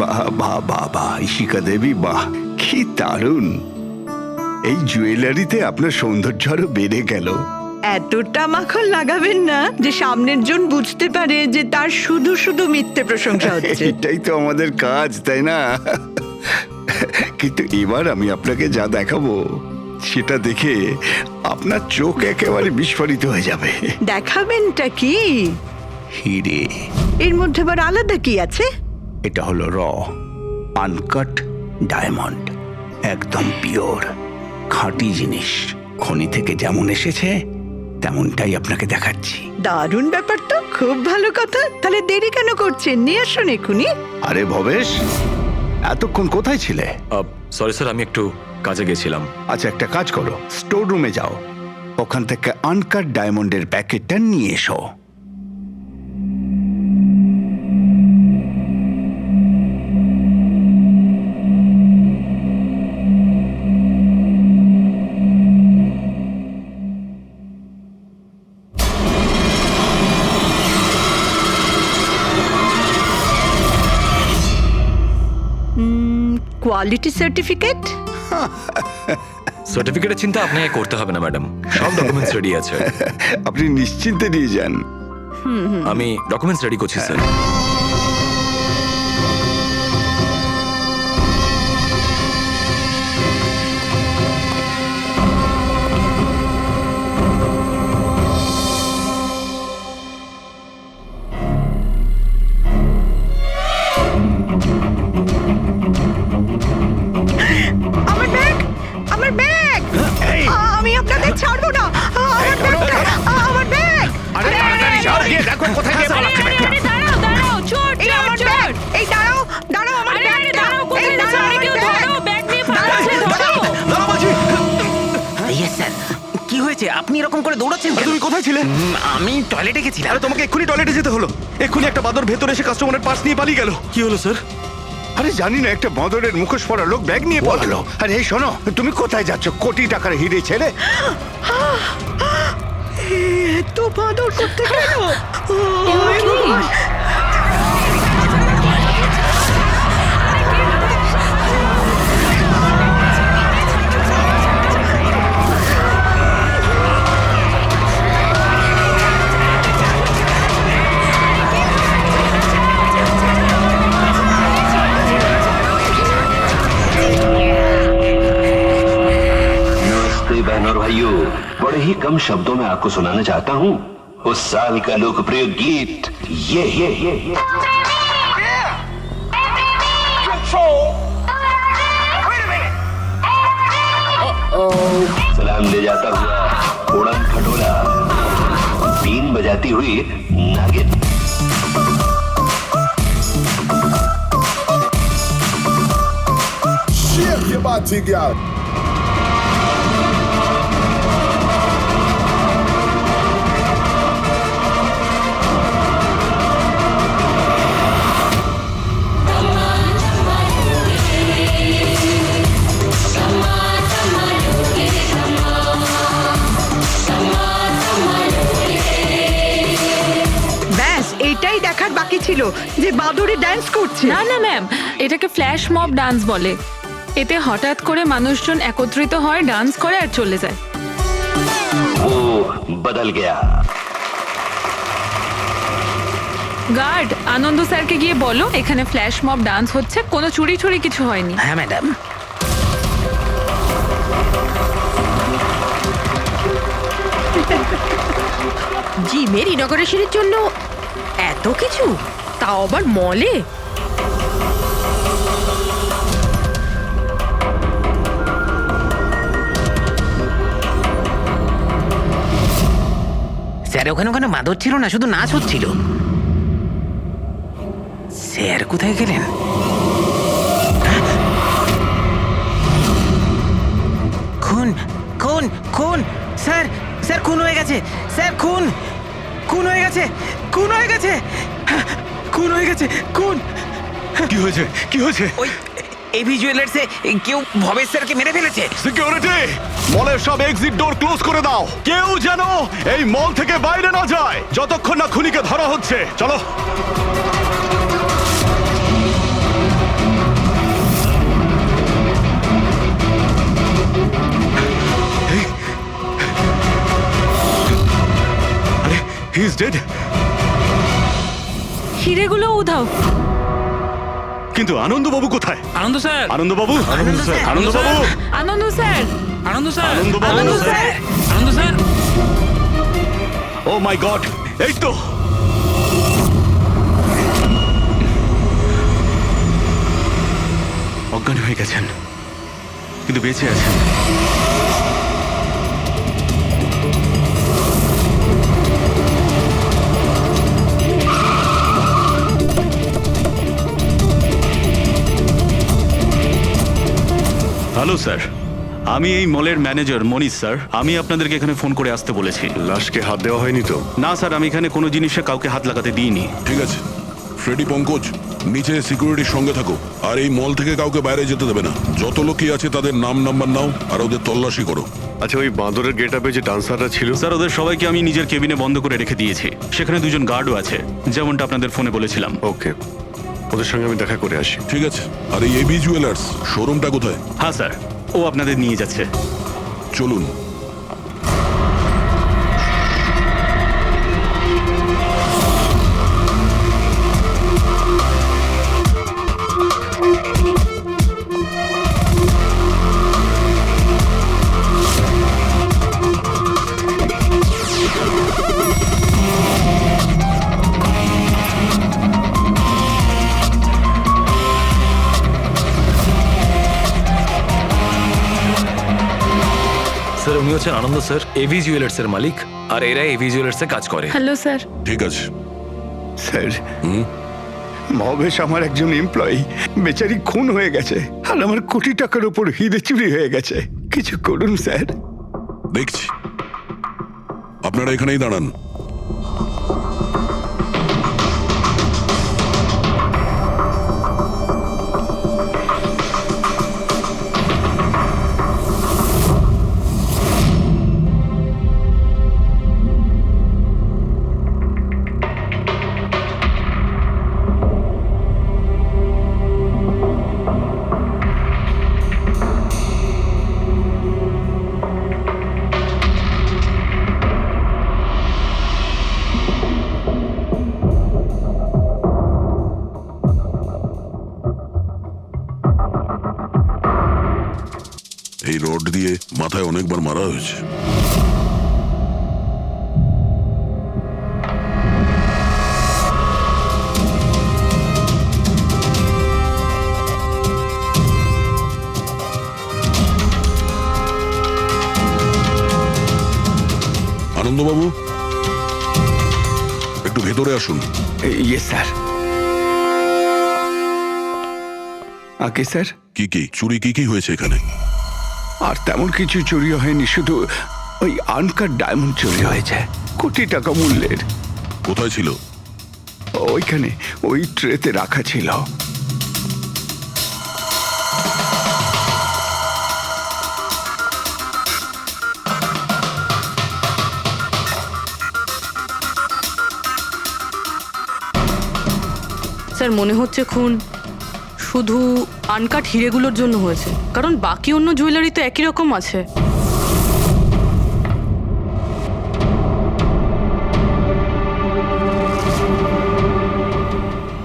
বাহ বাহ বাহ বাহ, ইশিকা দেবী, বাহ কি দারুণ! এই জুয়েলারিতে আপনার সৌন্দর্য আরো বেড়ে গেল। এতটা মাখন লাগাবেন না যে সামনের জন বুঝতে পারে যে তার শুধু শুধু মিথ্যে প্রশংসা হচ্ছে। এটাই তো আমাদের কাজ, তাই না? কিন্তু এবার আমি আপনাকে যা দেখাবো সেটা দেখে আপনার চোখ একেবারে বিস্ফোরিত হয়ে যাবে। দেখাবেনটা কি? হিরে। এর মধ্যে আবার আলাদা কি আছে? এটা হলো আনকাট ডায়মন্ড, একদম পিওর খাঁটি জিনিস। খনি থেকে যেমন এসেছে তেমনটাই আপনাকে দেখাচ্ছি। দারুণ ব্যাপার তো, খুব ভালো কথা। তাহলে দেরি কেন করছেন? নিয়ে আসুন এক্ষুনি। আরে ভবেশ, এতক্ষণ কোথায় ছিলে? সরি স্যার, আমি একটু কাজে গেছিলাম। আচ্ছা, একটা কাজ করো, স্টোর রুমে যাও, ওখান থেকে আনকাট ডায়মন্ডের প্যাকেটটা নিয়ে এসো। Quality certificate? সার্টিফিকেটের চিন্তা আপনাকে করতে হবে না ম্যাডাম, সব ডকুমেন্টস রেডি আছে। আপনি নিশ্চিন্তে নিয়ে যান। আমি ডকুমেন্টস রেডি করছি স্যার। আমার ব্যাগ, আমার ব্যাগ! আমি আপনাদের ছাড়বো না। আমার ব্যাগটা, আমার ব্যাগ! আরে তাড়াতাড়ি যাও, গিয়ে দেখো কোথায় গিয়ে পালাচ্ছে ব্যাগটা। দাঁড়াও, চোর, এই আমার ব্যাগ! এই দাঁড়াও, দাঁড়াও আমার ব্যাগটা! এই দাঁড়াও আমার ব্যাগ! ব্যাগ নিয়ে পালাচ্ছে, ধরো। Yes sir. কি হয়েছে? আপনি এরকম করে দৌড়াচ্ছেন কেন? তুমি কোথায় ছিলে? আমি টয়লেটে গেছিলাম। আরে তোমাকে এক্ষুনি টয়লেটে যেতে হলো। এক্ষুনি একটা বাদর ভেতরে এসে কাস্টমারের পার্স নিয়ে পালিয়ে গেল। কি হলো স্যার? আরে জানি না, একটা বদরের মুখোশ পরা লোক ব্যাগ নিয়ে পালালো। আরে এই শোনো, তুমি কোথায় যাচ্ছ? কোটি টাকার হিরে ছেড়ে। এত বাদর করতে গেল? नमस्ते बहन और भाइयों, बड़े ही कम शब्दों में आपको सुनाना चाहता हूँ उस साल का लोकप्रिय गीत ये। सलाम ले जाता हुआ उड़न खटोला, बीन बजाती हुई नागिन। Shake your body, girl. ব্যাস, এইটাই দেখার বাকি ছিল যে বাদরে ডান্স করছে। না না ম্যাম, এটাকে ফ্ল্যাশ মব ডান্স বলে। এতে হঠাৎ করে মানুষজন একত্রিত হয়, ডান্স করে আর চলে যায়। वो बदल गया। গার্ড, আনন্দ স্যারকে গিয়ে বলো এখানে ফ্ল্যাশ মব ডান্স হচ্ছে, কোনো চুরি ছুরি কিছু হয়নি। হ্যাঁ ম্যাডাম। জিমের ইনগরেশনের জন্য এত কিছু, তাও আবার মলে। স্যার ওখানে ওখানে মাদর ছিল না, শুধু নাচ হচ্ছিল। স্যার কোথায় গেলেন? খুন খুন খুন! স্যার স্যার খুন হয়ে গেছে! স্যার খুন খুন হয়ে গেছে! খুন হয়ে গেছে! খুন হয়ে গেছে! খুন! কি হয়েছে? কি হয়েছে? ওই এভি জুয়েলার্সে কেউ ভবেশ স্যারকে মেরে ফেলেছে। সিকিউরিটি, মলের সব এক্সিট ডোর ক্লোজ করে দাও। কেউ যেন এই মল থেকে বাইরে না যায় যতক্ষণ না খুনিকে ধরা হচ্ছে। চলো। ডেড? হিরেগুলো উধাও। কিন্তু আনন্দবাবু কোথায়? আনন্দ স্যার, আনন্দবাবু, স্যার। আনন্দবাবু, আনন্দ স্যার, আনন্দ স্যার, আনন্দবাবু। আনন্দ স্যার, আনন্দ স্যার। ও মাই গড, এই তো। অজ্ঞান হয়ে গেছেন, কিন্তু বেঁচে আছেন। হ্যালো স্যার, আমি এই মলের ম্যানেজার মনীষ স্যার। আমি আপনাদেরকে এখানে ফোন করে আসতে বলেছি। লাশকে হাত দেওয়া হয়নি তো? না স্যার, আমি এখানে কোনো জিনিসে কাউকে হাত লাগাতে দিইনি। ঠিক আছে ফ্রেডি, পঙ্কজ নিচে সিকিউরিটির সঙ্গে থাকো, আর এই মল থেকে কাউকে বাইরে যেতে দেবে না। যত লোকই আছে তাদের নাম নাম্বার নাও আর ওদের তল্লাশি করো। আচ্ছা, ওই বাঁদরের গেট আপে যে ডান্সাররা ছিল? স্যার, ওদের সবাইকে আমি নিজের কেবিনে বন্ধ করে রেখে দিয়েছি। সেখানে দুজন গার্ডও আছে, যেমনটা আপনাদের ফোনে বলেছিলাম। ওকে, ওদের সঙ্গে আমি দেখা করে আসি। ঠিক আছে, আর এই এবি জুয়েলার্স শোরুমটা কোথায়? হ্যাঁ স্যার, ও আপনাদের নিয়ে যাচ্ছে। চলুন। স্যার, উনি হচ্ছেন আনন্দ স্যার, এভি জুয়েলার্স এর মালিক, আর এরা এভি জুয়েলার্স এ কাজ করে। Hello sir. ঠিক আছে। স্যার, মহেশ আমার একজন এমপ্লয়ি, বেচারি খুন হয়ে গেছে, আর আমার কোটি টাকার উপর হিরে চুরি হয়ে গেছে। কিছু করুন স্যার। দেখছি, আপনারা এখানেই দাঁড়ান। এই রড দিয়ে মাথায় অনেকবার মারা হয়েছে। আনন্দবাবু, একটু ভেতরে আসুন। ইয়ে স্যার। আগে স্যার, কি চুরি কি হয়েছে এখানে? আর তেমন কিছু চুরি হয়নি, শুধু ওই আনকাট ডায়মন্ড চুরি হয়েছে, কোটি টাকা মূল্যের। কোথায় ছিল? ওইখানে ওই ট্রেতে রাখা ছিল। স্যার, মনে হচ্ছে খুন শুধু আনকাট হিরেগুলোর জন্য হয়েছে, কারণ বাকি অন্য জুয়েলারি তো একই রকম আছে।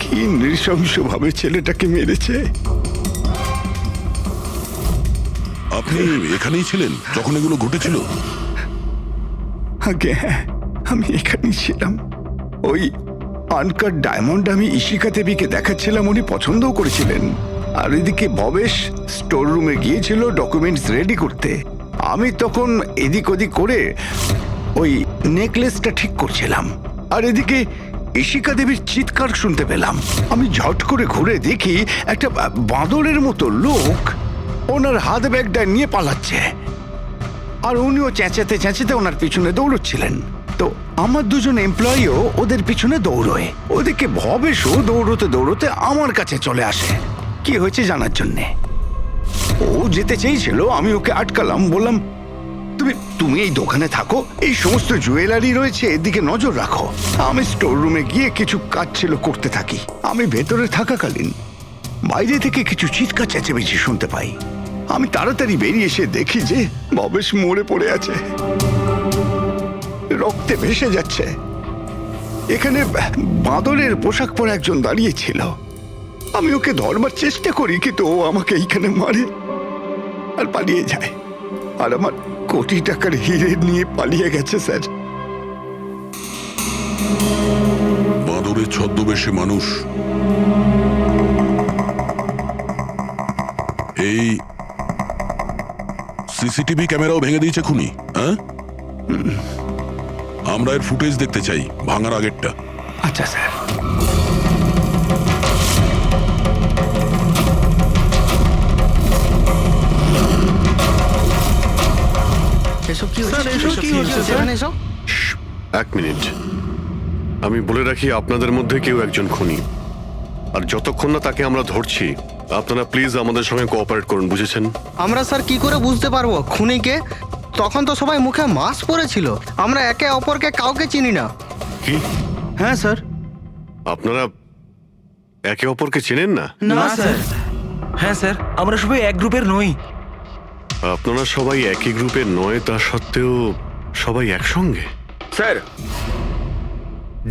কি নৃশংসভাবে ছেলেটাকে মেরেছে। আপনি এখানেই ছিলেন যখন এগুলো ঘটেছিল? আগে হ্যাঁ, আমি এখানেই ছিলাম। ওই আনকাট ডায়মন্ড আমি ইশিকা দেবীকে দেখাচ্ছিলাম, উনি পছন্দও করেছিলেন। আর এদিকে ভবেশ স্টোর রুমে গিয়েছিল ডকুমেন্টস রেডি করতে। আমি তখন এদিক ওদিক করে ওই নেকলেসটা ঠিক করছিলাম, আর এদিকে ইশিকা দেবীর চিৎকার শুনতে পেলাম। আমি ঝট করে ঘুরে দেখি একটা বাঁদরের মতো লোক ওনার হাত ব্যাগটা নিয়ে পালাচ্ছে, আর উনিও চেঁচাতে চেঁচাতে ওনার পিছনে দৌড়চ্ছিলেন। তো আমার দুজন এমপ্লয়িও ওদের পিছনে দৌড়োয়। ওদিকে ভবেশও দৌড়তে দৌড়তে আমার কাছে চলে আসে কি হয়েছে জানার জন্যে। ও যেতে চেয়েছিল, আমি ওকে আটকালাম, বললাম তুমি এই দোকানে থাকো, এই সমস্ত জুয়েলারি রয়েছে, এদিকে নজর রাখো। আমি স্টোর রুমে গিয়ে কিছু কাজ ছিল করতে থাকি। আমি ভেতরে থাকাকালীন বাইরে থেকে কিছু চিৎকার চেঁচামেচি শুনতে পাই। আমি তাড়াতাড়ি বেরিয়ে এসে দেখি যে ভবেশ মরে পড়ে আছে, রক্তে ভেসে যাচ্ছে। এখানে বাঁদরের পোশাক পরা একজন দাঁড়িয়ে ছিল। আমি ওকে ধরবার চেষ্টা করি, কিন্তু ও আমাকে এইখানে মারে আর পালিয়ে যায়। আর আমার কোটি টাকার হিরে নিয়ে পালিয়ে গেছে স্যার। বাঁদরের ছদ্মবেশে মানুষ। এই সিসিটিভি ক্যামেরাও ভেঙে দিয়েছে খুনি, হ্যাঁ? আমরা এর ফুটেজ দেখতে চাই, ভাঙার আগেরটা। আচ্ছা স্যার। এসব কি হচ্ছে? এক মিনিট, আমি বলে রাখি আপনাদের মধ্যে কেউ একজন খুনি, আর যতক্ষণ না তাকে আমরা ধরছি আপনারা প্লিজ আমাদের সঙ্গে কোঅপারেট করুন, বুঝেছেন? আমরা স্যার কি করে বুঝতে পারবো খুনিকে? তখন তো সবাই মুখে মাস্ক পরেছিল, আমরা একে অপরকে কাউকে চিনি না। কি? হ্যাঁ স্যার। আপনারা একে অপরকে চেনেন না? না স্যার। হ্যাঁ স্যার, আমরা সবাই এক গ্রুপের নই। আপনারা সবাই একই গ্রুপের নয়, তা সত্ত্বেও সবাই একসঙ্গে? স্যার,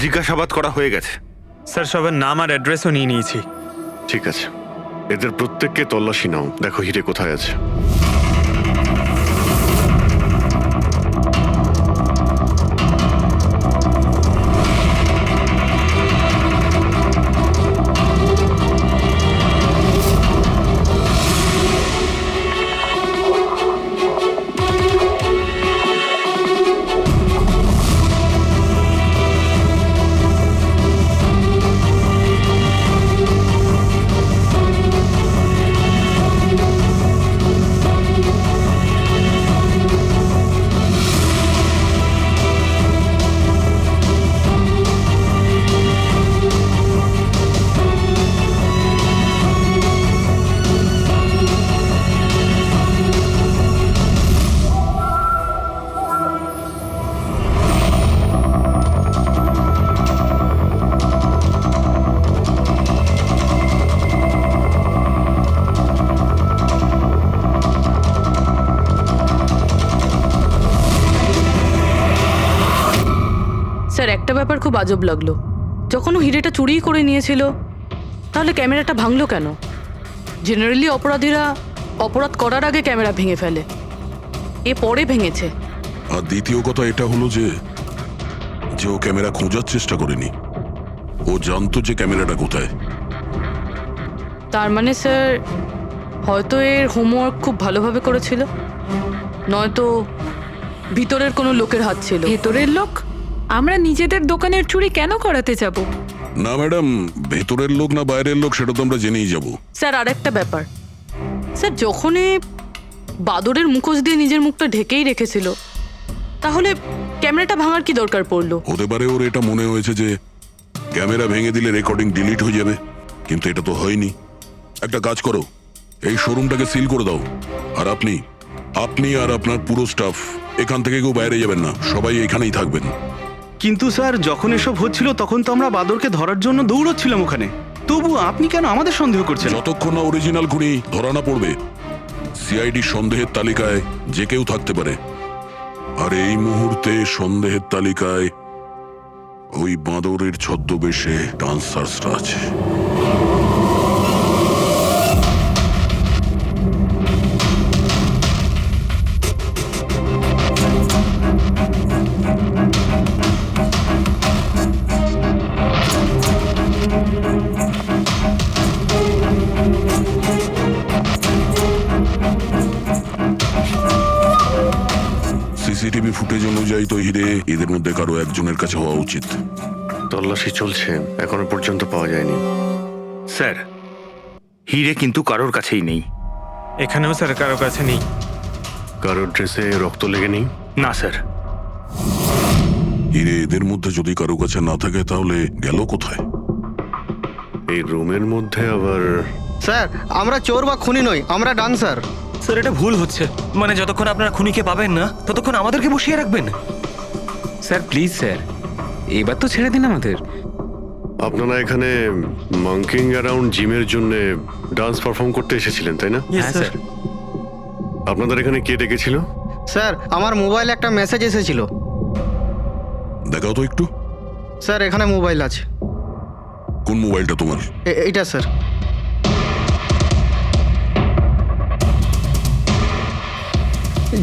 জিজ্ঞাসাবাদ করা হয়ে গেছে। স্যার, সবার নাম আর অ্যাড্রেসও নিয়ে নিয়েছি। ঠিক আছে, এদের প্রত্যেককে তল্লাশি নাও, দেখো হিরে কোথায় আছে। স্যার, একটা ব্যাপার খুব আজব লাগলো। যখন ও হিরেটা চুরি করে নিয়েছিল, তাহলে ক্যামেরাটা ভাঙলো কেন? জেনারেলি অপরাধীরা অপরাধ করার আগে ক্যামেরা ভেঙে ফেলে, এ পরে ভেঙেছে। আর দ্বিতীয় কথা এটা হলো যে ও ক্যামেরা খোঁজার চেষ্টা করেনি, ও জানতো যে ক্যামেরাটা কোথায়। তার মানে স্যার, হয়তো এর হোমওয়ার্ক খুব ভালোভাবে করেছিল, নয়তো ভিতরের কোনো লোকের হাত ছিল। ভেতরের লোক? আমরা নিজেদের দোকানের চুরি কেন করাতে যাব? না ম্যাডাম, ভেতরের লোক না বাইরের লোক সেটা তো আমরা জেনেই যাব। স্যার, আরেকটা ব্যাপার, স্যার যখনই বাদরের মুখোশ দিয়ে নিজের মুখটা ঢেকেই রেখেছিল, তাহলে ক্যামেরাটা ভাঙার কি দরকার পড়লো? হতে পারে ওর এটা মনে হয়েছে যে ক্যামেরা ভেঙে দিলে রেকর্ডিং ডিলিট হয়ে যাবে, কিন্তু এটা তো হয়নি। একটা কাজ করো, এই শোরুমটাকে সিল করে দাও, আর আপনি আর আপনার পুরো স্টাফ এখান থেকে কেউ বাইরে যাবেন না, সবাই এখানেই থাকবেন। কিন্তু স্যার, যখন এসব হচ্ছিল তখন তো আমরা বাদরকে ধরার জন্য দৌড়চ্ছিলাম ওখানে, তবু আপনি কেন আমাদের সন্দেহ করছেন? যতক্ষণ না অরিজিনাল খুনি ধরা না পড়বে, সিআইডি সন্দেহের তালিকায় যে কেউ থাকতে পারে, আর এই মুহূর্তে সন্দেহের তালিকায় ওই বাঁদরের ছদ্মবেশে ডান্সার্সরা আছে। সিসিটিভি ফুটেজ অনুযায়ী তো হিরে এদের মধ্যে কারো একজনের কাছে হওয়া উচিত। তল্লাশি চলছে, এখনো পর্যন্ত পাওয়া যায়নি। স্যার, হিরে কিন্তু কারোর কাছেই নেই। এখানেও স্যার কারো কাছে নেই। কারোর ড্রেসে রক্ত লেগে নেই? না স্যার। হিরে এদের মধ্যে যদি কারো কাছে না থাকে তাহলে গেল কোথায়? এই রুমের মধ্যে আবার? স্যার, আমরা চোর বা খুনি নই, আমরা ডান্সার। স্যার, এটা ভুল হচ্ছে। মানে যতক্ষণ আপনারা খুনিকে পাবেন না ততক্ষণ আমাদেরকে বসিয়ে রাখবেন। স্যার প্লিজ স্যার, এবার তো ছেড়ে দিন আমাদের। আপনারা এখানে মাঙ্কিং অ্যারাউন্ড জিমের জন্য ডান্স পারফর্ম করতে এসেছিলেন, তাই না? হ্যাঁ স্যার। আপনাদের এখানে কে ডেকেছিল? স্যার, আমার মোবাইলে একটা মেসেজ এসেছিল। দেখাও তো একটু। স্যার এখানে মোবাইল আছে। কোন মোবাইলটা তোমার? এইটা স্যার।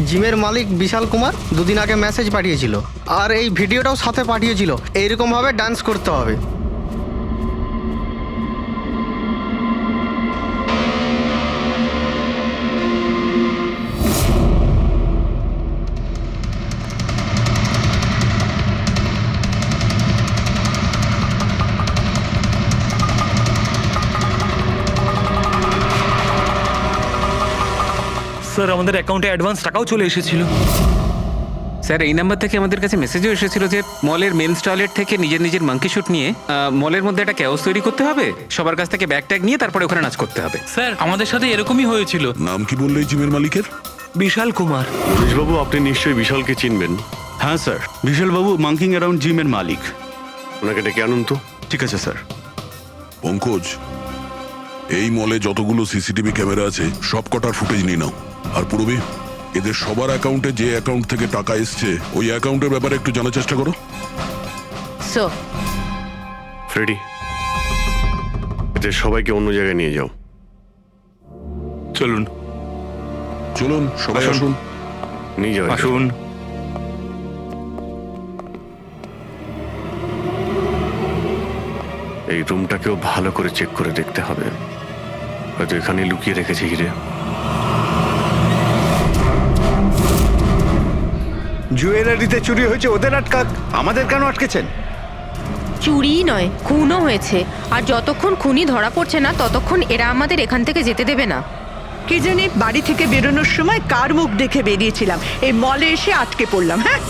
জিমের মালিক বিশাল কুমার দুদিন আগে মেসেজ পাঠিয়েছিল, আর এই ভিডিওটাও সাথে পাঠিয়েছিল, এইরকমভাবে ডান্স করতে হবে। স্যার আমাদের অ্যাকাউন্টে অ্যাডভান্স টাকাও চলে এসেছিল। স্যার এই নাম্বার থেকে আমাদের কাছে মেসেজও এসেছিল যে মলের মেন্স টয়লেট থেকে নিজের মাঙ্কি শুট নিয়ে মলের মধ্যে একটা ক্যাওস তৈরি করতে হবে, সবার কাছ থেকে ব্যাগ ট্যাগ নিয়ে তারপরে ওখানে নাচ করতে হবে। স্যার আমাদের সাথে এরকমই হয়েছিল। নাম কি বললে এই জিমের মালিকের? বিশাল কুমার। মনীষবাবু, আপনি নিশ্চয়ই বিশালকে চিনবেন। হ্যাঁ স্যার, বিশালবাবু মাঙ্কিং অ্যারাউন্ড জিমের মালিক। ওনাকে ডেকে আনুন তো। ঠিক আছে স্যার। পঙ্কজ, এই মলে যতগুলো সিসিটিভি ক্যামেরা আছে সব কটার ফুটেজ নিয়ে নাও। আর পূরবী, এদের সবার অ্যাকাউন্টে যে অ্যাকাউন্ট থেকে টাকা এসছে ওই অ্যাকাউন্টের ব্যাপারে একটু জানার চেষ্টা করো। স্যার, ফ্রেডি, এদের সবাইকে অন্য জায়গায় নিয়ে যাও। চলুন চলুন সবাই আসুন। নিয়ে যাও। আসুন। এই রুমটাকেও ভালো করে চেক করে দেখতে হবে, হয়তো এখানে লুকিয়ে রেখেছে হিরে। জুয়েলারিতে চুরি হয়েছে, ওদের আটকাক, আমাদের কেন আটকেছেন? চুরিই নয়, খুনও হয়েছে। আর যতক্ষণ খুনি ধরা পড়ছে না ততক্ষণ এরা আমাদের এখান থেকে যেতে দেবে না। কে জানে বাড়ি থেকে বেরোনোর সময় কার মুখ দেখে বেরিয়েছিলাম, এই মলে এসে আটকে পড়লাম। হ্যাঁ,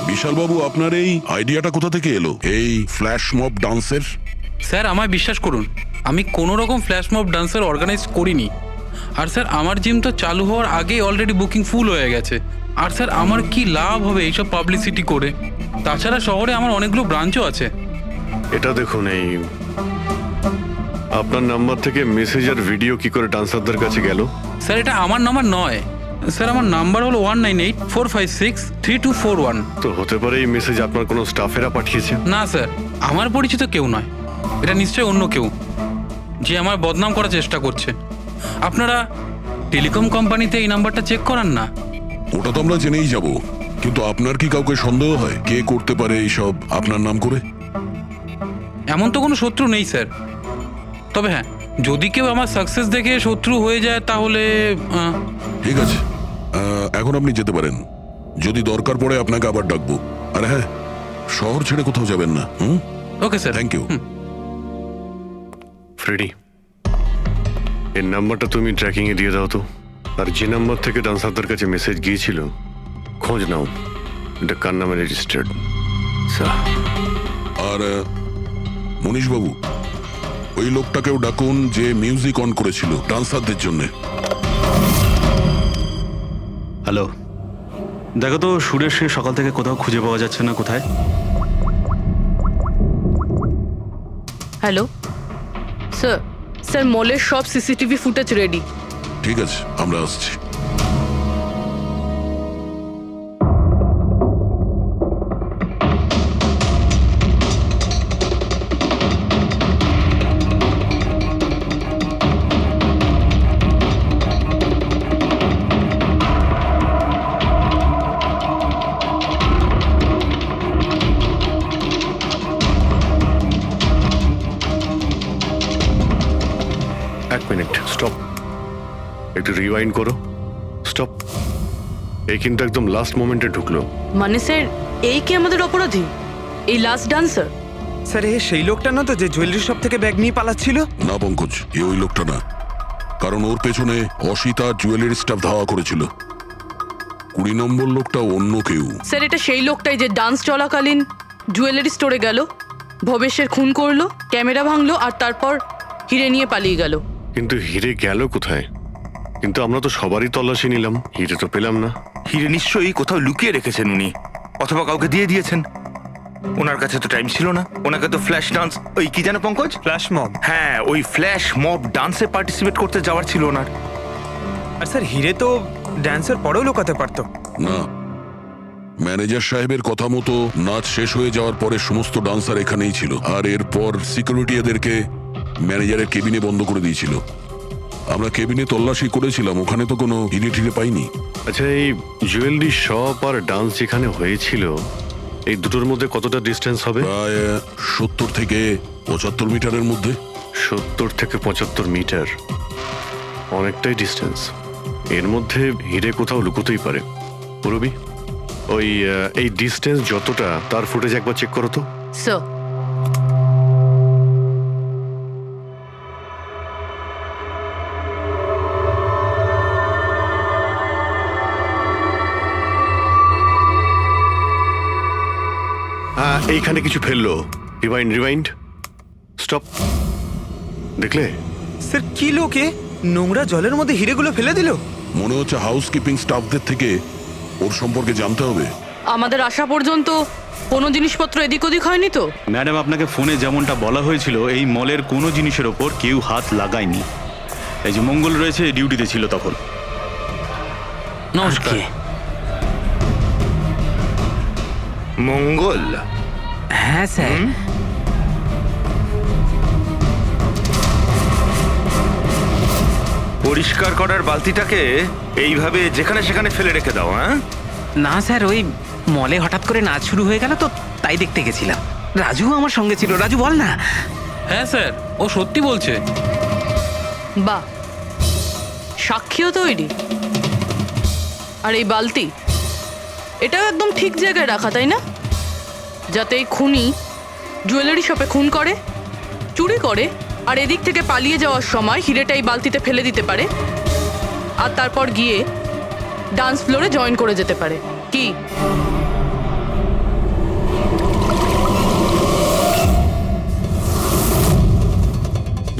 বিশালবাবু, আপনার এই আইডিয়াটা কোথা থেকে এলো, এই ফ্ল্যাশ মব ডান্সের? স্যার আমায় বিশ্বাস করুন, আমি কোনো রকম ফ্ল্যাশ মব ডান্সার অর্গানাইজ করিনি। আর স্যার আমার জিম তো চালু হওয়ার আগেই অলরেডি বুকিং ফুল হয়ে গেছে। আর স্যার আমার কি লাভ হবে এইসব পাবলিসিটি করে? তাছাড়া শহরে আমার অনেকগুলো ব্রাঞ্চও আছে। এটা দেখুন, এই আপনার নাম্বার থেকে মেসেজ আর ভিডিও কি করে ডান্সারদের কাছে গেল? স্যার এটা আমার নাম্বার নয়, স্যার আমার নাম্বার হলো 1984563241। তো হতে পারে এই মেসেজ আপনার কোনো স্টাফেরা পাঠিয়েছে। না স্যার, আমার পরিচিত কেউ নয়, এটা নিশ্চয়ই অন্য কেউ যে আমার বদনাম করার চেষ্টা করছে। আপনারা টেলিকম কোম্পানিতে এই নাম্বারটা চেক করান না। ওটা তো আমরা জেনেই যাব, কিন্তু আপনার কি কাউকে সন্দেহ হয় কে করতে পারে এইসব আপনার নাম করে? এমন তো কোনো শত্রু নেই স্যার, তবে হ্যাঁ যদি কেউ আমার সাকসেস দেখে শত্রু হয়ে যায় তাহলে ঠিক আছে, এখন আপনি যেতে পারেন। যদি দরকার পড়ে আপনাকে আবার ডাকবো। আর হ্যাঁ, শহর ছেড়ে কোথাও যাবেন না। Okay sir. Thank you. Freddy, এর নাম্বারটা তুমি ট্র্যাকিং এ দিয়ে দাও তো। আর যে নাম্বার থেকে ডান্সারদের কাছে মেসেজ গিয়েছিল খোঁজ নাও, এটা কার নামে রেজিস্টার্ড। আর মনীষবাবু, ওই লোকটাকেও ডাকুন যে মিউজিক অন করেছিল ডান্সারদের জন্য। হ্যালো, দেখো তো সুরেশকে সকাল থেকে কোথাও খুঁজে পাওয়া যাচ্ছে না। কোথায়? হ্যালো স্যার, স্যার মলের সব সিসিটিভি ফুটেজ রেডি। ঠিক আছে, আমরা আসছি। এক মিনিট, স্টপ, একটু রিওয়াইন্ড করো। স্টপ। এই কিন্তু একদম লাস্ট মোমেন্টে ঢুকলো। মানে স্যার এই কি আমাদের অপরাধী, এই লাস্ট ডান্সার? স্যার এ সেই লোকটা না তো যে জুয়েলারি শপ থেকে ব্যাগ নিয়ে পালাচ্ছিল? না পঙ্কজ, এ ওই লোকটা না, কারণ ওর পেছনে অসিতা জুয়েলারি স্টাফ ধাওয়া করেছিল। 20 নম্বর লোকটা অন্য কেউ। স্যার এটা সেই লোকটাই যে ডান্স চলাকালীন জুয়েলারি স্টোরে গেল, ভবেশের খুন করলো, ক্যামেরা ভাঙলো আর তারপর হিরে নিয়ে পালিয়ে গেল। কিন্তু হিরে গেল কোথায়? কিন্তু আমরা তো সবারই তল্লাশি নিলাম, হিরে তো পেলাম না। হিরে নিশ্চয়ই কোথাও লুকিয়ে রেখেছেন উনি, অথবা কাউকে দিয়ে দিয়েছেন। ওনার কাছে তো টাইম ছিল না, ওনাকে তো ফ্ল্যাশ ডান্স, ওই কি জানো পঙ্কজ, ফ্ল্যাশ মব। হ্যাঁ ওই ফ্ল্যাশ মব ডান্সে পার্টিসিপেট করতে যাওয়ার ছিল ওনার। আর স্যার হিরে তো ড্যান্সের পরেও লুকাতে পারতো। না, ম্যানেজার সাহেবের কথা মতো নাচ শেষ হয়ে যাওয়ার পরে সমস্ত ডান্সার এখানেই ছিল, আর এরপর সিকিউরিটি এদেরকে ম্যানেজারের কেবিনে বন্ধ করে দিয়েছিল। আমরা কেবিনে তল্লাশি করেছিলাম, ওখানে তো কোনো হিরে টিরে পাইনি। আচ্ছা, এই জুয়েলারি শপ আর ডান্স যেখানে হয়েছিল এই দুটোর মধ্যে কতটা ডিস্টেন্স হবে? প্রায় 70 থেকে 75 মিটারের মধ্যে। 70 থেকে 75 মিটার, অনেকটাই ডিস্টেন্স। এর মধ্যে হিরে কোথাও লুকোতেই পারে। পুরবি, ওই এই ডিস্টেন্স যতটা তার ফুটেজ একবার চেক করো তো। স্যার, এইখানে কিছু ফেললো। Rewind, stop. দেখলে? স্যার কি লোকে নোংরা জলের মধ্যে হিরেগুলো ফেলে দিল? মনে হচ্ছে হাউসকিপিং স্টাফদের থেকে ওর সম্পর্কে জানতে হবে। আমাদের আসা পর্যন্ত কোনো জিনিসপত্র এদিক ওদিক হয়নি তো? ম্যাডাম, আপনাকে ফোনে যেমনটা বলা হয়েছিল এই মলের কোনো জিনিসের ওপর কেউ হাত লাগায়নি। এই যে মঙ্গল রয়েছে, ডিউটিতে ছিল তখন। নমস্কার। মঙ্গল? হ্যাঁ স্যার। পরিষ্কার করার বালতিটাকে এইভাবে যেখানে সেখানে ফেলে রেখে দাও। হ্যাঁ না স্যার, ওই মলে হঠাৎ করে নাচ শুরু হয়ে গেল তো তাই দেখতে গেছিলাম। রাজু আমার সঙ্গে ছিল। রাজু বল না। হ্যাঁ স্যার, ও সত্যি বলছে। বাহ, সাক্ষীও তৈরি। আর এই বালতি, এটাও একদম ঠিক জায়গায় রাখা, তাই না? যাতে এই খুনি জুয়েলারি শপে খুন করে, চুরি করে, আর এদিক থেকে পালিয়ে যাওয়ার সময় হিরেটা এই বালতিতে ফেলে দিতে পারে, আর তারপর গিয়ে ডান্স ফ্লোরে জয়েন করে যেতে পারে। কি?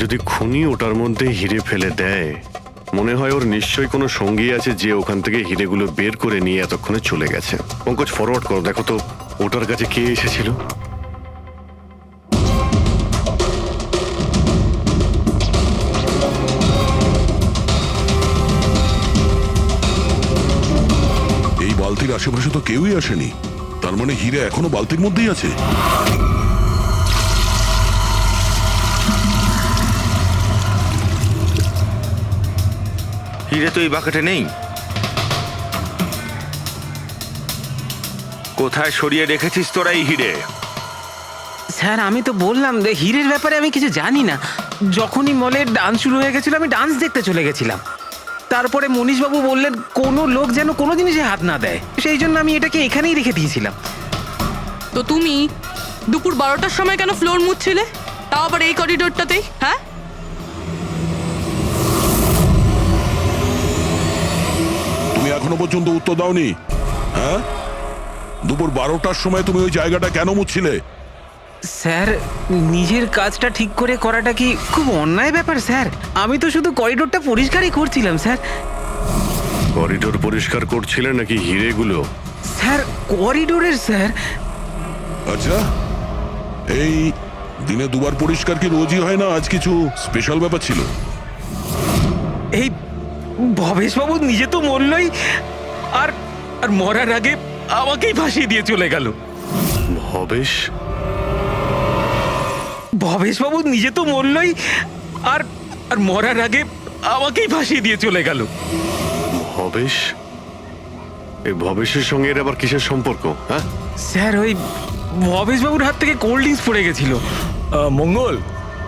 যদি খুনি ওটার মধ্যে হিরে ফেলে দেয়, মনে হয় ওর নিশ্চয়ই কোনো সঙ্গী আছে যে ওখান থেকে হিরেগুলো বের করে নিয়ে এতক্ষণে চলে গেছে। পঙ্কজ, ফরওয়ার্ড করো, দেখো তো ওটার কাছে কে এসেছিল। এই বালতির আশেপাশে তো কেউই আসেনি, তার মানে হিরে এখনো বালতির মধ্যেই আছে। হিরে তো এই বাকেটে নেই। কোথায় সরিয়ে রেখেছিস তোরা এই হিরে? স্যার, আমি তো বললাম যে হিরের ব্যাপারে আমি কিছু জানি না। যখনই মলের ডান্স শুরু হয়ে গেছিল আমি ডান্স দেখতে চলে গেছিলাম। তারপরে মনীশবাবু বললেন কোনো লোক যেন কোনো জিনিসে হাত না দেয়, সেই জন্য আমি এটাকে এখানেই রেখে দিয়েছিলাম। তো তুমি দুপুর 12টার সময় কেন ফ্লোর মুছছিলে, তাও আবার এই করিডোরটাতেই? হ্যাঁ, তুমি এখনো পর্যন্ত উত্তর দাওনি। হ্যাঁ, দুপুর 12টার সময় তুমি ওই জায়গাটা কেন মুছছিলে? স্যার, নিজের কাজটা ঠিক করে করাটা কি খুব অন্যায় ব্যাপার স্যার? আমি তো শুধু করিডোরটা পরিষ্কারই করছিলাম স্যার। করিডোর পরিষ্কার করছিলেন নাকি হিরেগুলো? স্যার, করিডোরের স্যার। আচ্ছা, এই দিনে দুবার পরিষ্কার কি রোজই হয় না? আজ কিছু স্পেশাল ব্যাপার ছিল? এই ভবেশবাবু নিজে তো মরলই, আর আর মরার আগে আমাকেই ফাঁসিয়ে দিয়ে চলে গেল। ভবেশবাবু নিজে তো মরলই, আর আর মরার আগে আমাকেই ফাঁসিয়ে দিয়ে চলে গেল। ভবেশ? এই ভবেশের সঙ্গে এর আবার কিসের সম্পর্ক? হ্যাঁ স্যার, ওই ভবেশবাবুর হাত থেকে কোল্ড ড্রিঙ্কস পড়ে গেছিল। মঙ্গল,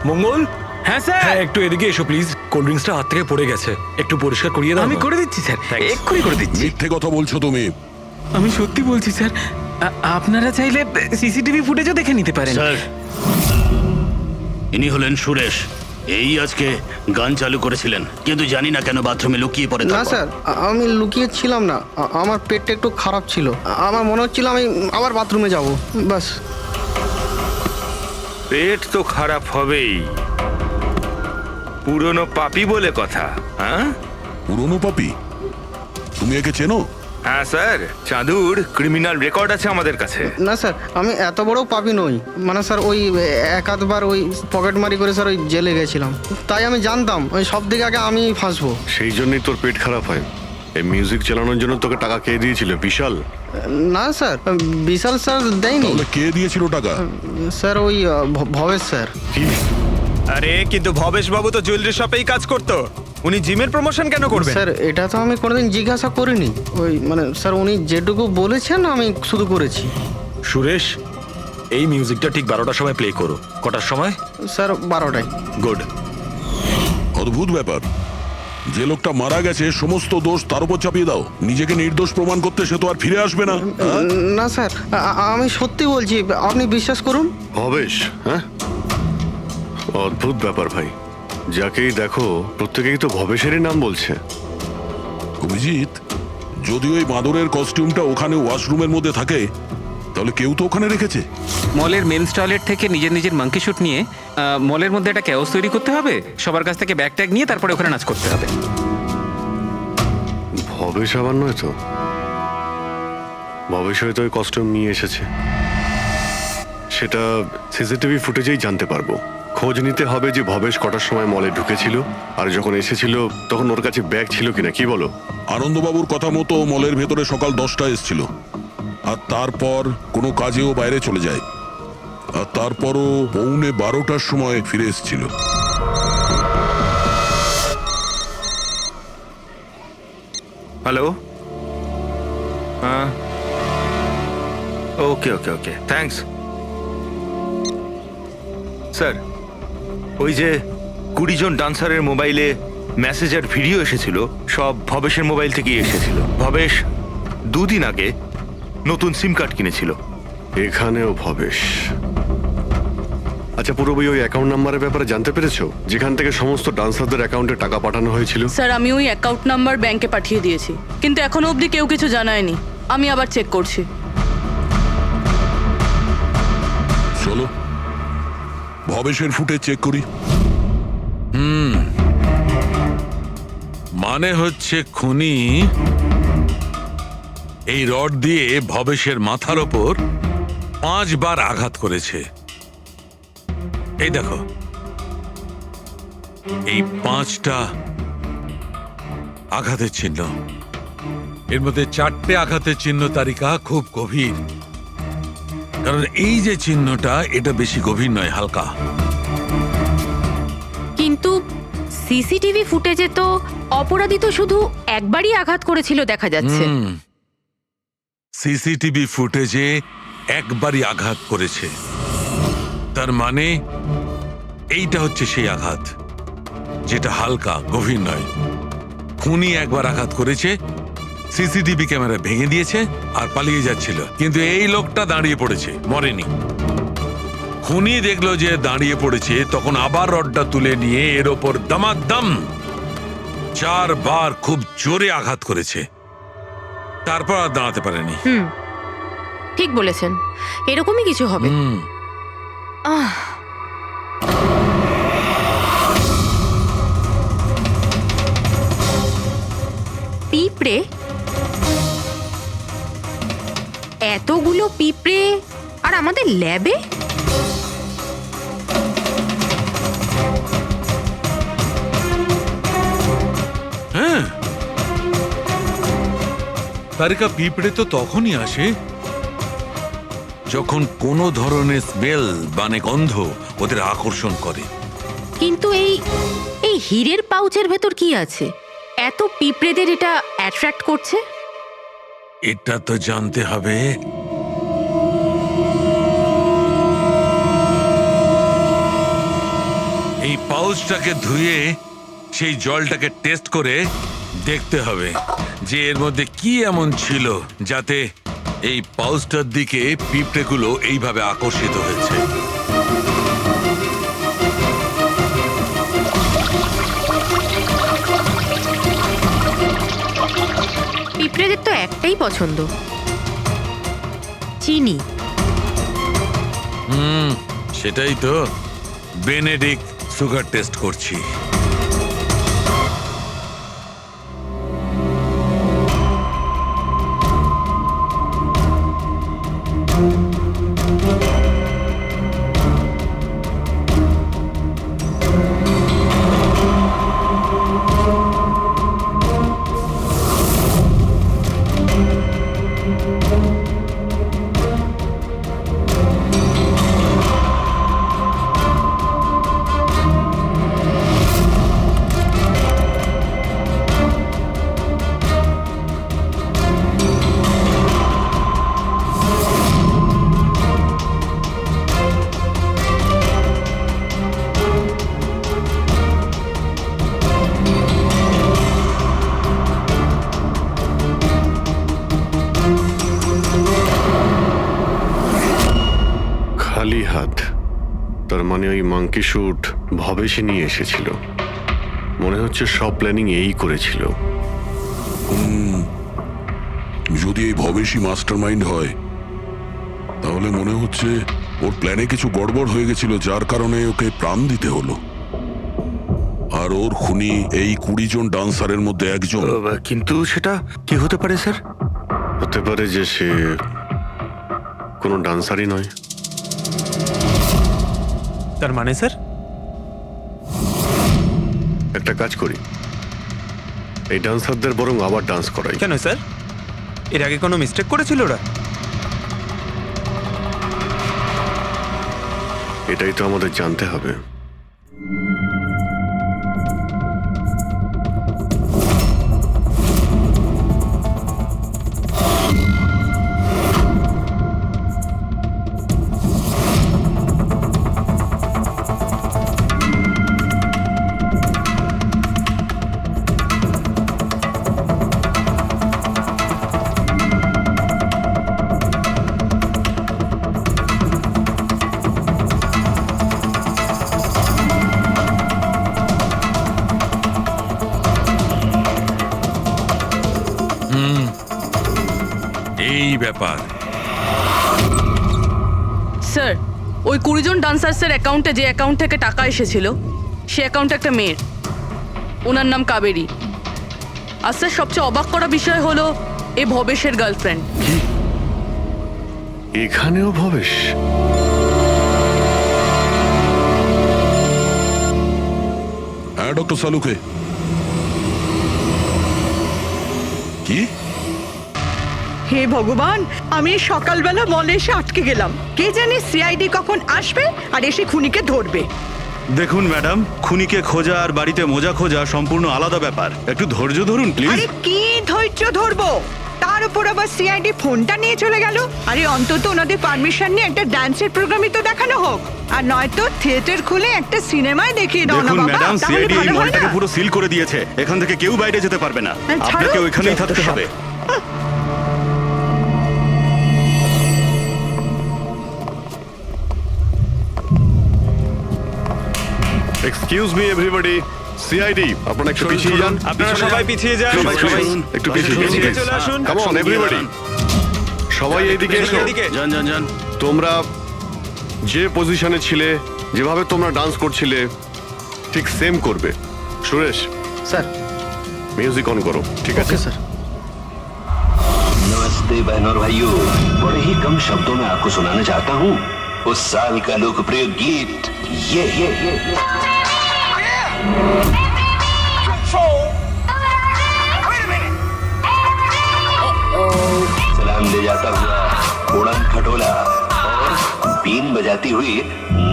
মঙ্গল। হ্যাঁ স্যার। হ্যাঁ, একটু এদিকে এসো প্লিজ। কোল্ড ড্রিঙ্কসটা হাত থেকে পড়ে গেছে, একটু পরিষ্কার করিয়ে দাও। আমি করে দিচ্ছি স্যার, এক্ষুনি করে দিচ্ছি। মিথ্যে কথা বলছো তুমি। আমি সত্যি বলছি স্যার। আপনারা চাইলে সিসিটিভি ফুটেজও দেখে নিতে পারেন। স্যার, ইনি হলেন সুরেশ। এই আজকে গান চালু করেছিলেন, কিন্তু জানি না কেন বাথরুমে লুকিয়ে পড়ে। না স্যার, আমি লুকিয়ে ছিলাম না। আমার পেটটা একটু খারাপ ছিল, আমার মনে হচ্ছিল আমি আবার বাথরুমে যাব, বাস। পেট তো খারাপ হবেই, পুরনো পাপি বলে কথা। হ্যাঁ, পুরনো পাপি? তুমি একে চেনো? হ্যাঁ স্যার, চাঁদুর ক্রিমিনাল রেকর্ড আছে আমাদের কাছে। না স্যার, আমি এত বড় পাপি নই। মানে স্যার ওই এক আধবার ওই পকেটমারি করে স্যার ওই জেলে গেছিলাম, তাই আমি জানতাম ওই সব দিকে আগে আমি ফাঁসবো। সেই জন্যই তোর পেট খারাপ হয়। এই মিউজিক চালানোর জন্য তোকে টাকা কে দিয়েছিল? বিশাল? না স্যার, বিশাল স্যার দেয়নি। তাহলে কে দিয়েছিল টাকা? স্যার ওই ভবেশ স্যার। আরে কিন্তু ভবেশ বাবু তো জুয়েলারি শপেই কাজ করতো, উনি জিমের প্রমোশন কেন করবেন? স্যার এটা তো আমি কোনোদিন জিজ্ঞাসা করিনি। ওই মানে স্যার উনি যেটুকু বলেছেন আমি শুধু করেছি। সুরেশ, এই মিউজিকটা ঠিক 12টার সময় প্লে করো। কটার সময়? স্যার 12টায়। গুড। অদ্ভুত ব্যাপার, যে লোকটা মারা গেছে সমস্ত দোষ তার উপর চাপিয়ে দাও। নিজেকে নির্দোষ প্রমাণ করতে সে তো আর ফিরে আসবে না। না স্যার, আমি সত্যি বলছি, আপনি বিশ্বাস করুন। ভবেশ? হ্যাঁ, অদ্ভুত ব্যাপার ভাই। যাকেই দেখো প্রত্যেকেই তো ভবেশেরই নাম বলছে। অভিজিৎ, যদি ওই বাঁদরের কস্টিউমটা ওখানে ওয়াশরুমের মধ্যে থাকে তাহলে কেউ তো ওখানে রেখেছে। মলের মেন্স টয়লেট থেকে নিজের নিজের মাঙ্কি শুট নিয়ে মলের মধ্যে একটা ক্যাওস তৈরি করতে হবে, সবার কাছ থেকে ব্যাগ ট্যাগ নিয়ে তারপরে ওখানে নাচ করতে হবে। ভবেশ আবার নয় তো? ভবেশ হয়তো ওই কস্টিউম নিয়ে এসেছে, সেটা সিসিটিভি ফুটেজেই জানতে পারবো। খোঁজ নিতে হবে যে ভবেশ কটার সময় মলে ঢুকেছিল, আর যখন এসেছিল তখন ওর কাছে ব্যাগ ছিল কিনা। কি বলো? আনন্দবাবুর কথা মতো মলের ভেতরে সকাল 10টায় এসেছিল, আর তারপর কোনো কাজেও বাইরে চলে যায়, আর তারপরও 11:15টার সময় ফিরে এসেছিল। হ্যালো, হ্যাঁ, ওকে ওকে ওকে, থ্যাঙ্কস স্যার। ওই যে 20 জন ডান্সারের মোবাইলে মেসেজ আর ভিডিও এসেছিল, সব ভবেশের মোবাইল থেকেই এসেছিল। ভবেশ 2 দিন আগে নতুন সিম কার্ড কিনেছিল। এখানেও ভবেশ? আচ্ছা, পুরোপুরি ওই অ্যাকাউন্ট নাম্বারের ব্যাপারে জানতে পেরেছো, যেখান থেকে সমস্ত ডান্সারদের অ্যাকাউন্টে টাকা পাঠানো হয়েছিল? স্যার আমি ওই অ্যাকাউন্ট নাম্বার ব্যাংকে পাঠিয়ে দিয়েছি, কিন্তু এখনো অবধি কেউ কিছু জানায়নি। আমি আবার চেক করছি। চলো ভবেশের ফুটেজ চেক করি। মানে হচ্ছে খুনি এই রড দিয়ে ভবেশের মাথার ওপর 5 বার আঘাত করেছে। এই দেখো, এই 5টা আঘাতের চিহ্ন, এর মধ্যে 4টে আঘাতের চিহ্ন তালিকা খুব গভীর, কারণ এই যে চিহ্নটা এটা বেশি গভীর নয়, হালকা। কিন্তু সিসিটিভি ফুটেজে তো অপরাধী তো শুধু একবারই আঘাত করেছিল দেখা যাচ্ছে। সিসিটিভি ফুটেজে একবারই আঘাত করেছে, তার মানে এইটা হচ্ছে সেই আঘাত যেটা হালকা, গভীর নয়। খুনি একবার আঘাত করেছে, সিসিটিভি ক্যামেরা ভেঙে দিয়েছে আর পালিয়ে যাচ্ছিল, কিন্তু এই লোকটা দাঁড়িয়ে পড়েছে, মরেনি। খুনি দেখলো যে দাঁড়িয়ে পড়েছে, তখন আবার রডটা তুলে নিয়ে এর ওপর দামাদাম 4 বার খুব জোরে আঘাত করেছে, তারপর আর দাঁড়াতে পারেনি। ঠিক বলেছেন, এরকমই কিছু হবে। পিঁপড়ে, এতগুলো পিঁপড়ে আর আমাদের ল্যাবে? হ্যাঁ, তারিকা, পিঁপড়ে তো তখনই আসে যখন কোনো ধরনের স্মেল মানে গন্ধ ওদের আকর্ষণ করে। কিন্তু এই হীরের পাউচের ভেতর কি আছে এত পিঁপড়েদের এটা অ্যাট্রাক্ট করছে? এটা তো জানতে হবে। এই পাউচটাকে ধুয়ে সেই জলটাকে টেস্ট করে দেখতে হবে যে এর মধ্যে কি এমন ছিল যাতে এই পাউচটার দিকে পিঁপড়েগুলো এইভাবে আকর্ষিত হয়েছে। পিঁপড়েদের তো একটাই পছন্দ, চিনি। সেটাই তো বেনেডিক্ট সুগার টেস্ট করছি। হাত, তার মানে ওই মাঙ্কি শুট ভবেশে নিয়ে এসেছিল। মনে হচ্ছে সব প্ল্যানিং এই করেছিল। যদি এই ভবেশই মাস্টার মাইন্ড হয় তাহলে মনে হচ্ছে ওর প্ল্যানে কিছু গড়বড় হয়ে গেছিল, যার কারণে ওকে প্রাণ দিতে হলো। আর ওর খুনি এই 20 জন ডান্সারের মধ্যে একজন। কিন্তু সেটা কি হতে পারে স্যার? হতে পারে যে সে কোনো ডান্সারই নয়। তার মানে স্যার? একটা কাজ করি, এই ডান্সারদের বরং আবার ডান্স করাই। কেন স্যার, এর আগে কোনো মিস্টেক করেছিল ওরা? এটাই তো আমাদের জানতে হবে। এই ব্যাপার। স্যার, ওই 20 জন ডান্সার্সের অ্যাকাউন্টে যে অ্যাকাউন্ট থেকে টাকা এসেছিল সে অ্যাকাউন্টে একটা মেয়ের, ওনার নাম কাবেরী। আর স্যার, সবচেয়ে অবাক করা বিষয় হলো এ ভবেশের গার্লফ্রেন্ড। এখানেও ভবেশ? হ্যাঁ ডক্টর সালুকে। কি? হে ভগবান, আমি সকালবেলা মলে এসে আটকে গেলাম। কে জানে সিআইডি কখন আসবে আর এসে খুনিকে ধরবে। দেখুন ম্যাডাম, খুনিকে খোঁজা আর বাড়িতে মোজা খোঁজা সম্পূর্ণ আলাদা ব্যাপার। একটু ধৈর্য ধরুন প্লিজ। আরে কি ধৈর্য ধরবো, তার উপর আবার সিআইডি ফোনটা নিয়ে চলে গেল। আরে অন্তত ওনাদের পারমিশন নিয়ে একটা ডান্সের প্রোগ্রামই তো দেখানো হোক, আর নয়তো থিয়েটার খুলে একটা সিনেমায় দেখিয়ে দাও না দেখুন বাবা, ম্যাডাম, তাহলে সিআইডি এই ভালো হয় মলটাকে না? পুরো সিল করে দিয়েছে। এখান থেকে কেউ বাইরে যেতে পারবে না। ছাড়ো, আপনাকে ওইখানেই থাকতে যত সব। হবে। এক্সকিউজ মি এভরিবডি, সিআইডি আপনারা একটু পিছিয়ে যান। আপনারা সবাই পিছিয়ে যান। সবাই একটু পিছিয়ে যান। এদিকে চলে আসুন। কাম অন এভরিবডি, সবাই এইদিকে এসো। যান যান যান। তোমরা যে পজিশনে ছিলে, যেভাবে তোমরা ডান্স করছিলে ঠিক সেম করবে। সুরেশ স্যার, মিউজিক অন করো। ঠিক আছে স্যার। नमस्ते बहनों और भाइयों, बड़े ही कम शब्दों में आपको सुनाना चाहता हूँ उस साल का लोकप्रिय गीत ये सलाम ले जाता हुआ उड़न खटोला और बीन बजाती हुई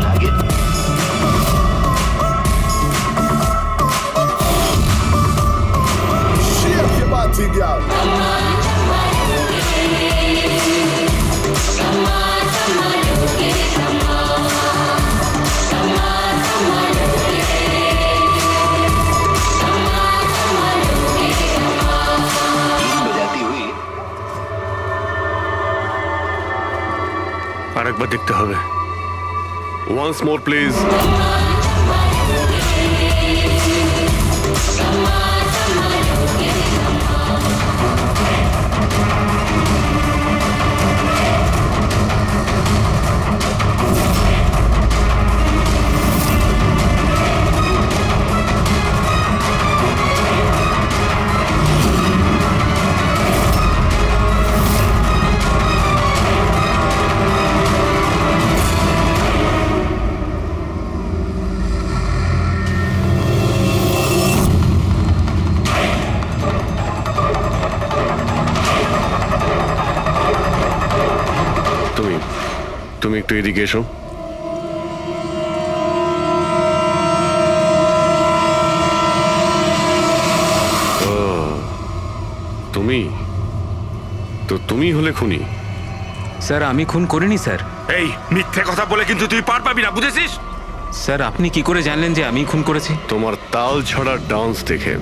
नागिन। Shake your body, girl. আরেকবার দেখতে হবে। Once more please. তুমি একটু এদিকে এসো। তুমি তো তুমি হলে খুনি? স্যার, আমি খুন করিনি স্যার। এই মিথ্যে কথা বলে কিন্তু তুই পার পাবি না, বুঝেছিস? স্যার, আপনি কি করে জানলেন যে আমি খুন করেছি? তোমার তাল ছড়া ডান্স দেখে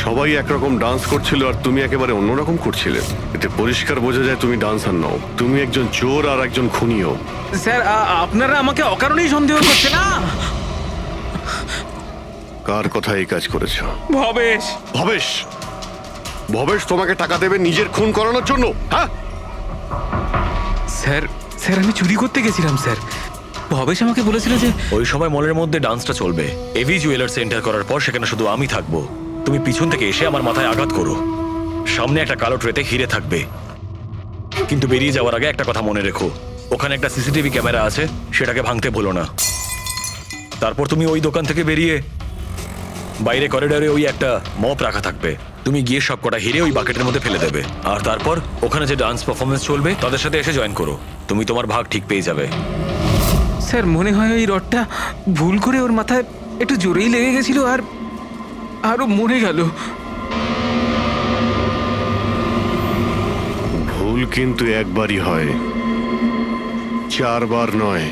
সবাই একরকম ডান্স করছিল আর তুমি একেবারে অন্যরকম করছিলে। এতে পরিষ্কার বোঝা যায় তুমি ডান্সার নও, তুমি একজন চোর আর একজন খুনিও। স্যার আপনারা আমাকে অকারণেই সন্দেহ করছে না? কার কথা এই কাজ করেছো? ভবেশ। ভবেশ? ভবেশ তোমাকে টাকা দেবে নিজের খুন করানোর জন্য? হ্যাঁ স্যার, স্যার আমি চুরি করতে গেছিলাম স্যার। ভবেশ আমাকে বলেছিল যে ওই সময় মলের মধ্যে ডান্সটা চলবে। এভি জুয়েলার্স এন্টার করার পর সেখানে শুধু আমি থাকবো। তুমি পিছন থেকে এসে আমার মাথায় আঘাত করো। সামনে একটা কালো ট্রেতে হিরে থাকবে, কিন্তু বেরিয়ে যাওয়ার আগে একটা কথা মনে রেখো, ওখানে একটা সিসিটিভি ক্যামেরা আছে, সেটাকে ভাঙতে ভুলো না। তারপর তুমি ওই দোকান থেকে বেরিয়ে বাইরে করিডোরে ওই একটা মপ রাখা থাকবে, তুমি গিয়ে সব কটা হিরে ওই বাকেটের মধ্যে ফেলে দেবে। আর তারপর ওখানে যে ডান্স পারফরমেন্স চলবে তাদের সাথে এসে জয়েন করো, তুমি তোমার ভাগ ঠিক পেয়ে যাবে। স্যার মনে হয় ওই রডটা ভুল করে ওর মাথায় একটু জোরেই লেগে গেছিল আর আরো মরে গেল। ভুল কিন্তু একবারই হয়, 4 বার নয়।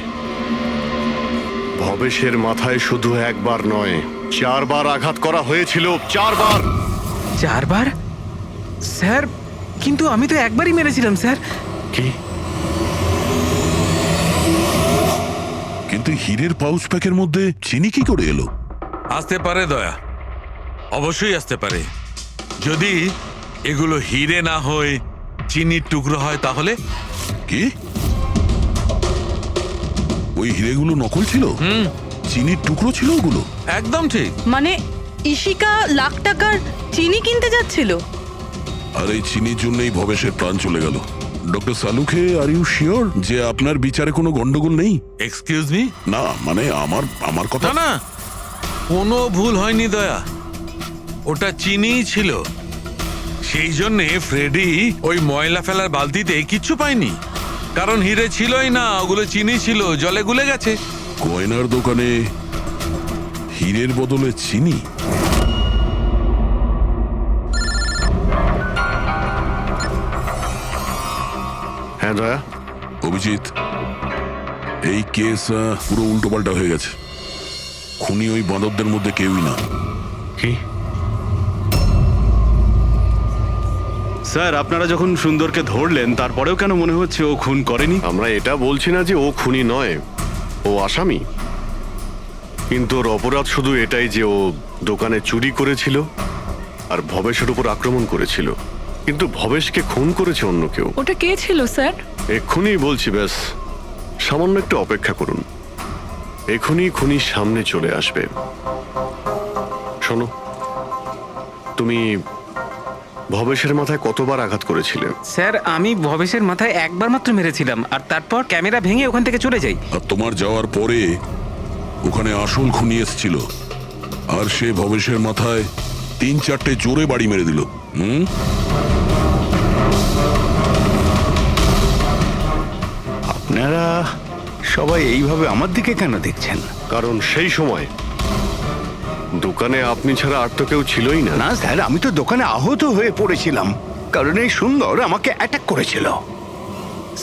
ভবেশের মাথায় শুধু একবার নয়, 4 বার আঘাত করা হয়েছিল। 4 বার। 4 বার? স্যার কিন্তু আমি তো একবারই মেরেছিলাম স্যার। কি? কিন্তু হীরের পাউচ প্যাকের মধ্যে চিনি কি করে এলো? আসতে পারে দয়া, অবশ্যই আসতে পারে। যদি এগুলো হিরে না হয়ে চিনির টুকরো হয় তাহলে? কি? ওই হিরেগুলো নকল ছিল? চিনির টুকরো ছিল ওগুলো? একদম ঠিক। মানে ইশিকা লাখ টাকার চিনি কিনতে যাচ্ছিল? আর এই চিনির জন্যই ভবেশের প্রাণ চলে গেল। Doctor Salunkhe, are you sure যে আপনার বিচারে কোনো গন্ডগোল নেই? Excuse me? না মানে আমার কথা না, কোনো ভুল হয়নি দয়া, ওটা চিনিই ছিল। সেই জন্যে ফ্রেডি ওই ময়লা ফেলার বালতিতে কিচ্ছু পায়নি, কারণ হিরে ছিলই না, ওগুলো চিনি ছিল, জলে গুলে গেছে। গয়নার দোকানে হীরের বদলে চিনি? হ্যাঁ দয়া। অভিজিৎ, এই কেস পুরো উল্টোপাল্টা হয়ে গেছে। খুনি ওই বাঁদরদের মধ্যে কেউই না। কি? স্যার আপনারা যখন সুন্দরকে ধরলেন তারপরেও কেন মনে হচ্ছে ও খুন করেনি? আমরা এটা বলছি না যে ও খুনি নয়, ও আসামি। কিন্তু ওর অপরাধ শুধু এটাই যে ও দোকানে চুরি করেছিল আর ভবেশের উপর আক্রমণ করেছিল, কিন্তু ভবেশকে খুন করেছে অন্য কেউ। ওটা কে ছিল স্যার? এক্ষুনি বলছি, ব্যাস সামান্য একটু অপেক্ষা করুন, এক্ষুনি খুনির সামনে চলে আসবে। শোনো, তুমি ভবেশের মাথায় কতবার আঘাত করেছিলে? স্যার আমি ভবেশের মাথায় একবার মাত্র মেরেছিলাম, আর তারপর ক্যামেরা ভেঙে ওখান থেকে চলে যাই। আর তোমার যাওয়ার পরে ওখানে আসল খুনি এসেছিল, আর সে ভবেশের মাথায় 3-4টে জোরে বাড়ি মেরে দিল। আপনারা সবাই এইভাবে আমার দিকে কেন দেখছেন? কারণ সেই সময় দোকানে আপনি ছাড়া আর তো কেউ ছিলই না। না স্যার, আমি তো দোকানে আহত হয়ে পড়েছিলাম, কারণ এই সুন্দর আমাকে অ্যাটাক করেছিল।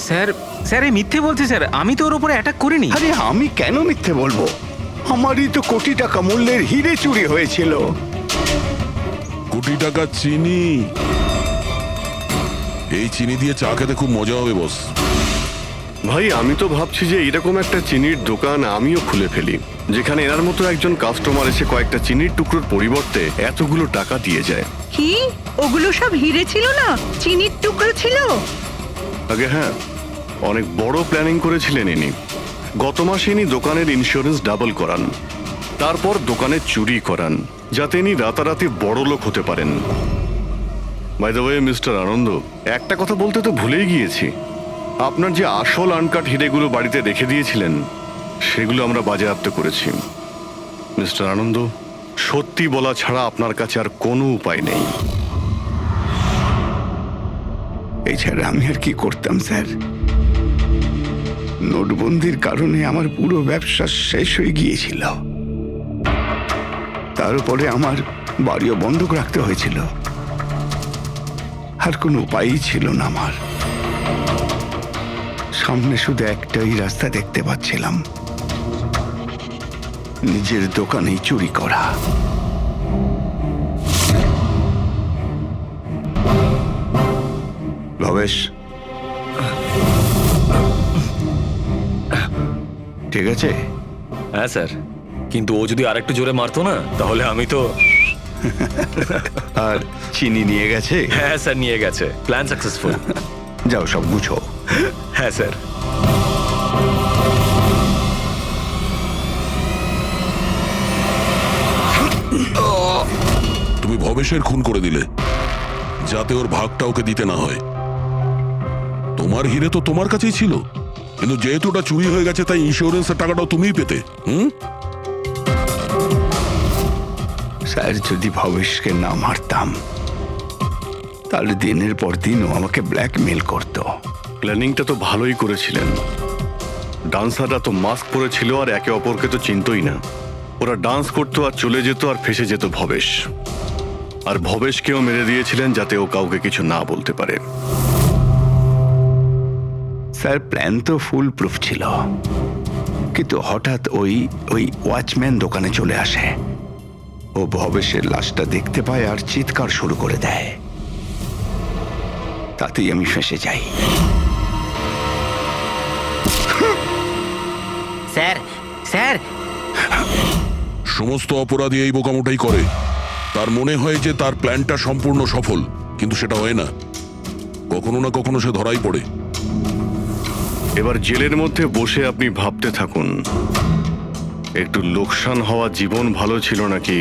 স্যার, স্যার এই মিথ্যে বলছে স্যার, আমি তো ওর উপরে অ্যাটাক করিনি। আরে আমি কেন মিথ্যে বলবো? আমারই তো কোটি টাকা মূল্যের হিরে চুরি হয়েছিল। কোটি টাকা চিনি? এই চিনি দিয়ে চা খেতে খুব মজা হবে বস। ভাই আমি তো ভাবছি যে এরকম একটা চিনির দোকান আমিও খুলে ফেলি, যেখানে এনার মতো একজন কাস্টমার এসে কয়েকটা চিনির টুকরোর পরিবর্তে এতগুলো টাকা দিয়ে যায়। কি ওগুলো সব হিরে ছিল না, চিনির টুকরো ছিল? আগে হ্যাঁ, অনেক বড় প্ল্যানিং করেছিলেন ইনি। গত মাসে ইনি দোকানের ইন্স্যুরেন্স ডাবল করান, তারপর দোকানে চুরি করান, যাতে ইনি রাতারাতি বড় লোক হতে পারেন। বাই দ্য ওয়ে মিস্টার আনন্দ, একটা কথা বলতে তো ভুলেই গিয়েছি, আপনার যে আসল আনকাট হিরেগুলো বাড়িতে রেখে দিয়েছিলেন সেগুলো আমরা বাজেয়াপ্ত করেছি। মিস্টার আনন্দ, সত্যি বলা ছাড়া আপনার কাছে আর কোনো উপায় নেই। এছাড়া আমি আর কি করতাম স্যার? নোটবন্দির কারণে আমার পুরো ব্যবসা শেষ হয়ে গিয়েছিল, তার উপরে আমার বাড়িও বন্ধক রাখতে হয়েছিল, আর কোনো উপায়ই ছিল না আমার। সামনে শুধু একটাই রাস্তা দেখতে পাচ্ছিলাম, নিজের দোকানেই চুরি করা। ভবেশ, ঠিক আছে? হ্যাঁ স্যার, কিন্তু ও যদি আরেকটু জোরে মারতো না তাহলে আমি তো আর চিনি নিয়ে গেছে? হ্যাঁ স্যার, নিয়ে গেছে। Plan successful. যাও সব গুছো। হ্যাঁ স্যার। তুমি ভবেশের খুন করে দিলে যাতে ওর ভাগটা ওকে দিতে না হয়। তোমার হিরে তো তোমার কাছেই ছিল, কিন্তু যেহেতু ওটা চুরি হয়ে গেছে তাই ইন্স্যুরেন্সের টাকাটাও তুমিই পেতে। স্যার, যদি ভবেশকে না মারতাম তাহলে দিনের পর দিন ও আমাকে ব্ল্যাকমেল করতো। প্ল্যানিংটা তো ভালোই করেছিলেন। ডান্সাররা তো মাস্ক পরেছিল আর একে অপরকে তো চিনতই না। ওরা ডান্স করতো আর চলে যেত আর ফেসে যেত ভবেশ। আর ভবেশকেও মেরে দিয়েছিলেন যাতে ও কাউকে কিছু না বলতে পারে। স্যার, প্ল্যান তো ফুল প্রুফ ছিল, কিন্তু হঠাৎ ওই ওয়াচম্যান দোকানে চলে আসে। ও ভবেশের লাশটা দেখতে পায় আর চিৎকার শুরু করে দেয়। তাতেই আমি ফেঁসে যাই। স্যার, স্যার, সমস্ত অপরাধী এই বোকামোটাই করে। তার মনে হয় যে তার প্ল্যানটা সম্পূর্ণ সফল, কিন্তু সেটা হয় না। কখনো না কখনো সে ধরাই পড়ে। এবার জেলের মধ্যে বসে আপনি ভাবতে থাকুন, একটু লোকসান হওয়া জীবন ভালো ছিল নাকি